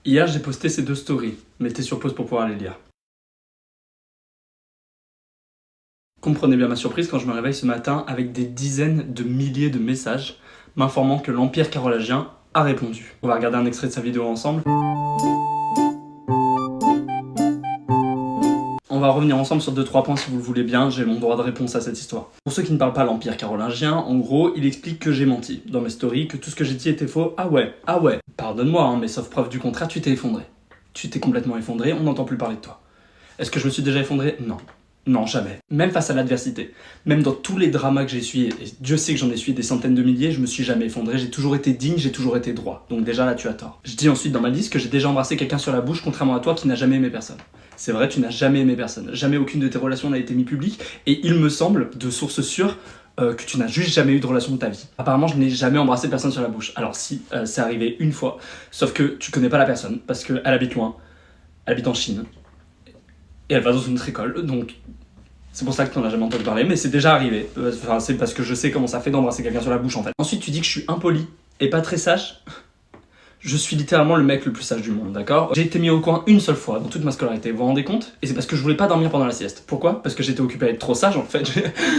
Hier, j'ai posté ces 2 stories. Mettez sur pause pour pouvoir les lire. Comprenez bien ma surprise quand je me réveille ce matin avec des dizaines de milliers de messages m'informant que l'Empire carolingien a répondu. On va regarder un extrait de sa vidéo ensemble. On va revenir ensemble sur 2-3 points si vous le voulez bien, j'ai mon droit de réponse à cette histoire. Pour ceux qui ne parlent pas l'Empire carolingien, en gros, il explique que j'ai menti dans mes stories, que tout ce que j'ai dit était faux. Ah ouais, pardonne-moi, hein, mais sauf preuve du contraire, tu t'es effondré. Tu t'es complètement effondré, on n'entend plus parler de toi. Est-ce que je me suis déjà effondré? Non. Non, jamais. Même face à l'adversité. Même dans tous les dramas que j'ai essuyés, et Dieu sait que j'en ai essuyé des centaines de milliers, je me suis jamais effondré, j'ai toujours été digne, j'ai toujours été droit. Donc déjà là, tu as tort. Je dis ensuite dans ma liste que j'ai déjà embrassé quelqu'un sur la bouche, contrairement à toi qui n'a jamais aimé personne. C'est vrai, tu n'as jamais aimé personne. Jamais aucune de tes relations n'a été mise publique, et il me semble, de sources sûres, que tu n'as juste jamais eu de relation de ta vie. Apparemment, je n'ai jamais embrassé personne sur la bouche. Alors si, c'est arrivé une fois, sauf que tu connais pas la personne, parce qu'elle habite loin, elle habite en Chine, et elle va dans une autre école, donc c'est pour ça que tu n'en as jamais entendu parler, mais c'est déjà arrivé. Enfin, c'est parce que je sais comment ça fait d'embrasser quelqu'un sur la bouche en fait. Ensuite, tu dis que je suis impoli et pas très sage. Je suis littéralement le mec le plus sage du monde, d'accord? J'ai été mis au coin une seule fois dans toute ma scolarité, vous vous rendez compte? Et c'est parce que je voulais pas dormir pendant la sieste. Pourquoi? Parce que j'étais occupé à être trop sage en fait.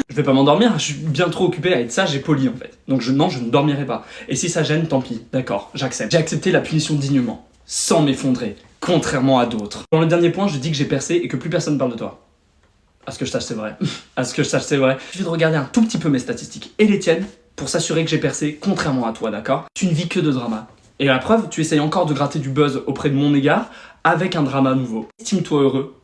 Je vais pas m'endormir, je suis bien trop occupé à être sage et poli en fait. Donc non, je ne dormirai pas. Et si ça gêne, tant pis, d'accord, j'accepte. J'ai accepté la punition dignement, sans m'effondrer, contrairement à d'autres. Dans le dernier point, je dis que j'ai percé et que plus personne parle de toi. À ce que je sache, c'est vrai. À ce que je sache, c'est vrai. Il suffit de regarder un tout petit peu mes statistiques et les tiennes pour s'assurer que j'ai percé, contrairement à toi, d'accord? Tu ne vis que de drama. Et à la preuve, tu essayes encore de gratter du buzz auprès de mon égard avec un drama nouveau. Estime-toi heureux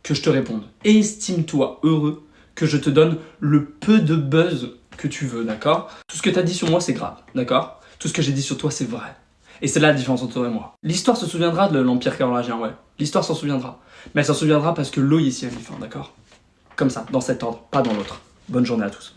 que je te réponde. Estime-toi heureux que je te donne le peu de buzz que tu veux, d'accord? Tout ce que t'as dit sur moi, c'est grave, d'accord? Tout ce que j'ai dit sur toi, c'est vrai. Et c'est là la différence entre toi et moi. L'histoire se souviendra de l'Empire carolingien, ouais. L'histoire s'en souviendra. Mais elle s'en souviendra parce que l'eau ici a mis fin, d'accord? Comme ça, dans cet ordre, pas dans l'autre. Bonne journée à tous.